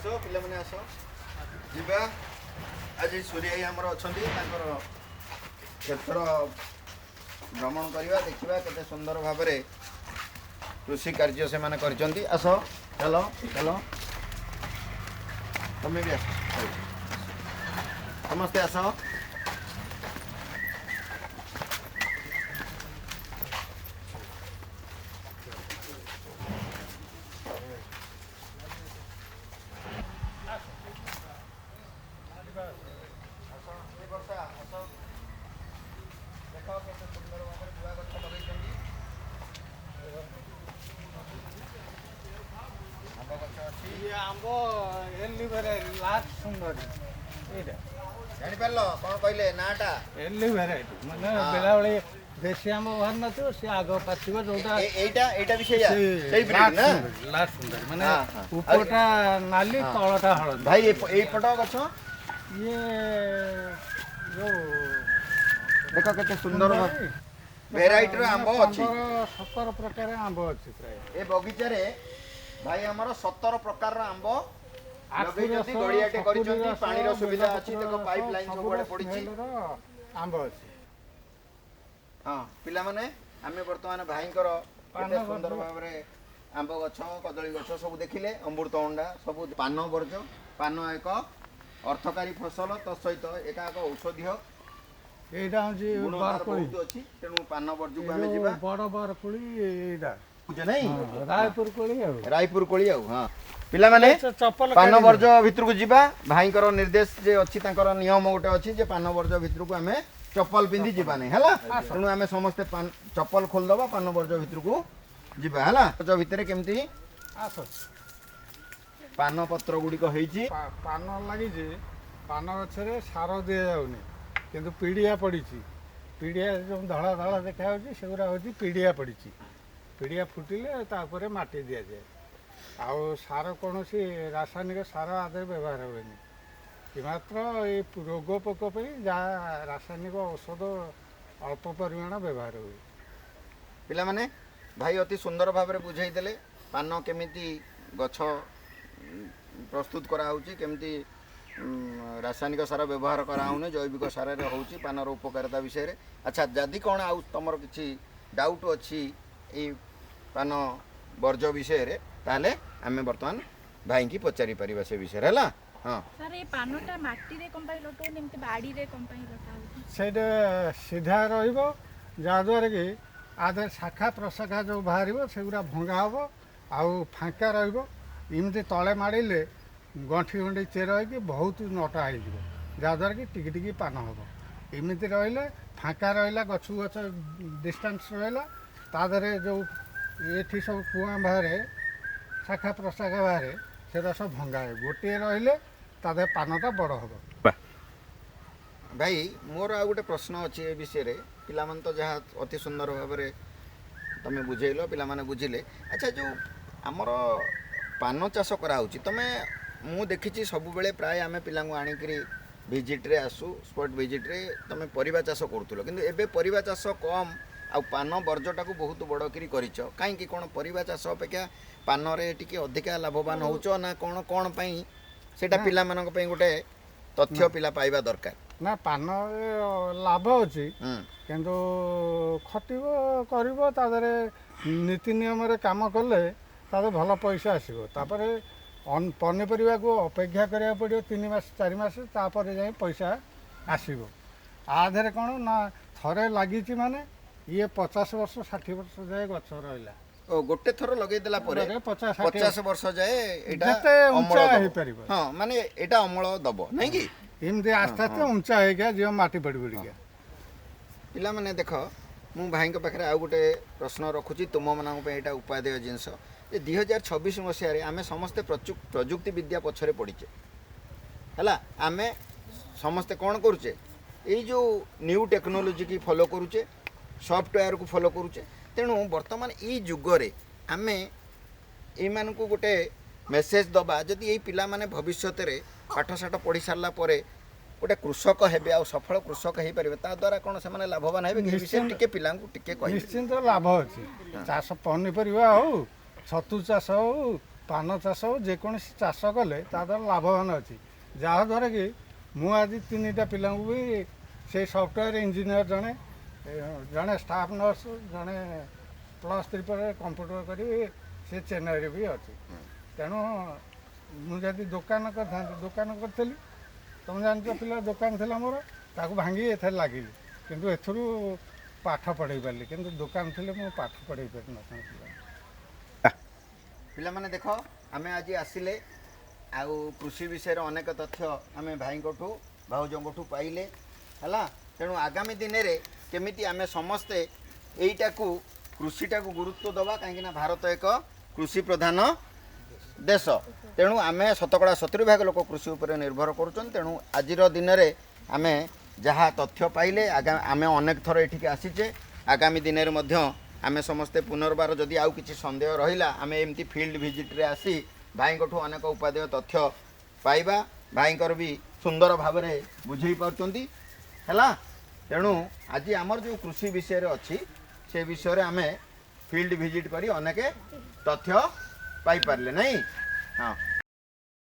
आसो पिला माने आसो जीवा आज सूर्य आमर अच्छा क्षेत्र भ्रमण करवा देखा केते सुंदर भाव में कृषि कार्य से माने करचंती आस चलो चलो तुम्हें भी आस समस्ते आस आंब एल्ली भेराइटी लास्ट सुंदर जानी पारल कौन कहले नाटा एल्ली भेराइटी माने बेला बेले देशी आंब बाहर न तो से आगो पाछिबो जोटा एटा एटा भी सही ब्रीड ना लास्ट सुंदर माने ऊपरटा नाली तळटा हळद भाई ए पटो गछ ये जो देखो केते सुंदर वेराइटी रो आंब अछि 17 प्रकार आंब अछि प्राय ए बगीचा रे भाई हमर 17 प्रकार रो आंब लगैछथि गड़ियाटे करिछथि पानी रो सुविधा अछि देखो पाइपलाइन सब बडे पडिछि आंब अछि हां पिला माने आमे वर्तमान भाईकर केते सुंदर भाव रे आंब गछ कदली गछ सब देखिले अमृतभंडा सब पान वर्ज पान एक अर्थकारी फसल तो सहित एका एक औषधीय एटा अछि बारकोली अछि तेनु पान वर्ज को आमे जिबा बड़ बारकोली एटा बुझे नहीं रायपुर कोली हाँ पिला माने पान वर्ज भितर को जीवा भाईकर निर्देश जे अछि तांकर नियम गोटे अछि जे पान वर्ज भितर को आमे चप्पल पिंदी जीवा नहीं हला तेनु आमे समस्त चप्पल खोल दबा पान वर्ज भितर को जीवा हला जो भितर केमती आस पान पत्र गुडी को हेछि पान लागि जे पान गछरे सार दिया जाउनी किंतु पीडिया पडिछि पीडिया जो धळा धळा देखा होछि सेगुरा होछि पीडिया पडिछि पीडिया फुटिले तापरे माटी दिया जाए आउ सार कौन सी रासायनिक सार आदि व्यवहार हुएनि कि मात्र ये रोग पोक जहाँ रासायनिक औषध अल्प परिमाण व्यवहार हुए पिला माने भाई अति सुंदर भाव में बुझाई देले पान केमिति गछ प्रस्तुत करा होउची केमिति रासायनिक सार व्यवहार करा होने जैविक सार रे होउची पानर उपकारिता विषय रे अच्छा जदि कौन आउ तमर किछि डाउट अछि ए पान वर्ज विषय रे ताले आमे वर्तमान भाई की पचारि परिबा से विषय रे हला हां सर ए पानटा माटी रे कंपाई लटो निमते बाड़ी रे कंपाई लटा सेडे सीधा रहइबो जा द्वारा कि आधे शाखा प्रशाखा जो बाहरिबो सेगुरा भंगा हबो आउ फांका रहइबो इमते तळे माडिले गंठी गंठी चेर कि बहुत नटा हो जा द्वारा कि टिकी टिकी पान हबो इमते रहिले फांका रहिला गछ गछ डिस्टेंस रहिला तादरे जो ये सब कुआ बाहर शाखा प्रशाखा बाहर से सब भंगा है गोटे रहिले तादे पानटा बड़ हम भाई मोर आ गोटे प्रश्न अच्छे ए विषय रे पिला मन तो जहाँ अति सुंदर भाव में तुम बुझेल पिला माने बुझिले अच्छा जो आमर पान चाष करा तमें मु देखी सब बेले प्राय आम पिला आणिकी भिजिट रे आसु स्पॉट भिजिट रे तुम परिबा चाष करूल किंतु एबे परिबा चाष कम आ पान वर्जटा को बहुत बड़ करिच कहीं कौन परिबा चाष अपेक्षा पान रे टिके अधिका लाभवान होउचो ना कौन कौन पई सेटा पिला मानक पई गोटे तथ्य पिला पाइबा दरकार ना पान लाभ अच्छी किंतु खटिबो करिबो तादरे नीति नियम रे काम कले तादे भल पैसा आसीबो तापरे पनीपरिया को अपेक्षा करिया पड़ियो 3 मास 4 मास तापरे जाई पैसा आसीबो आधरे कौन ना थरे लागिची माने ये 50 वर्ष 60 वर्ष जाए गछ रहिला ओ गोटे थर लगे देला परे 50 वर्ष जाए एटा अमल हो परिबो हां माने एटा अमल दबो नै कि इमदे आस्ते आस्ते ऊंचा हो गया जो माटी पड़ पड़ गया पिला माने देखो मु भाई के पाखरे आ गोटे प्रश्न रखुची तुम मानक पे एटा उपादेय जिंस ये 2026 मसिया रे आमे समस्त प्रजुक्ति विद्या पछरे पड़ीचे हला आमे समस्त कोन करूचे ए जो न्यू टेक्नोलॉजी की फॉलो करूचे सॉफ्टवेयर को फॉलो करूचे तेणु वर्तमान ई जुगरे आमे ए मानकु गोटे मेसेज दबा जदि ये पिला माने भविष्यत रे पाठशाठ पढ़ी सारा पर गोटे कृषक हेबे आ सफल कृषक हो पारे ता द्वारा कौन से लाभवान हेबे विषय टिके पिला टिके निश्चिंत लाभ अच्छी चाष पनीपरिया हो छतु चाष हो ପାନ ଚାଷ ହଉ ଯେକୌଣସି ଚାଷ କଲେ ତା ଦ୍ୱାରା ଲାଭବାନ ଅଛି। ଯାହାଦ୍ୱାରା କି ମୁଁ ଆଜି 3ଟା ପିଲାଙ୍କୁ ବି ସେଇ ସଫ୍ଟୱେୟାର ଇଞ୍ଜିନିୟର ଜଣେ ଷ୍ଟାଫ୍ ନର୍ସ ଜଣେ +3 ପରେ କମ୍ପ୍ୟୁଟର କରି ସେ ଚେନ୍ନାଇରେ ବି ଅଛି। ତେଣୁ ମୁଁ ଯଦି ଦୋକାନ କରିଥାନ୍ତି ଦୋକାନ କରିଥିଲି, ତୁମେ ଜାଣିଛ ପିଲା ଦୋକାନ ଥିଲା ମୋର, ତାକୁ ଭାଙ୍ଗି ଏଥିରେ ଲାଗିଲି, କିନ୍ତୁ ଏଥିରୁ ପାଠ ପଢ଼େଇ ପାରିଲି, କିନ୍ତୁ ଦୋକାନ ଥିଲେ ମୁଁ ପାଠ ପଢ଼େଇ ପାରିନଥାନ୍ତି ପିଲା। ପିଲାମାନେ ଦେଖ ଆମେ ଆଜି ଆସିଲେ ଆଉ କୃଷି ବିଷୟରେ ଅନେକ ତଥ୍ୟ ଆମେ ଭାଇଙ୍କଠୁ ଭାଉଜଙ୍କଠୁ ପାଇଲେ ହେଲା। ତେଣୁ ଆଗାମୀ ଦିନରେ କେମିତି ଆମେ ସମସ୍ତେ ଏଇଟାକୁ କୃଷିଟାକୁ ଗୁରୁତ୍ୱ ଦେବା, କାହିଁକିନା ଭାରତ ଏକ କୃଷି ପ୍ରଧାନ ଦେଶ। ତେଣୁ ଆମେ ଶତକଡ଼ା 70% ଲୋକ କୃଷି ଉପରେ ନିର୍ଭର କରୁଛନ୍ତି। ତେଣୁ ଆଜିର ଦିନରେ ଆମେ ଯାହା ତଥ୍ୟ ପାଇଲେ ଆମେ ଅନେକ ଥର ଏଠିକି ଆସିଛେ, ଆଗାମୀ ଦିନରେ ମଧ୍ୟ ଆମେ ସମସ୍ତେ ପୁନର୍ବାର ଯଦି ଆଉ କିଛି ସନ୍ଦେହ ରହିଲା ଆମେ ଏମିତି ଫିଲ୍ଡ ଭିଜିଟ୍ରେ ଆସି ଭାଇଙ୍କଠୁ ଅନେକ ଉପାଦେୟ ତଥ୍ୟ ପାଇବା। ଭାଇଙ୍କର ବି ସୁନ୍ଦର ଭାବରେ ବୁଝେଇ ପାରୁଛନ୍ତି ହେଲା। ତେଣୁ ଆଜି ଆମର ଯେଉଁ କୃଷି ବିଷୟରେ ଅଛି ସେ ବିଷୟରେ ଆମେ ଫିଲ୍ଡ ଭିଜିଟ୍ କରି ଅନେକ ତଥ୍ୟ ପାଇପାରିଲେ ନାଇଁ। ହଁ।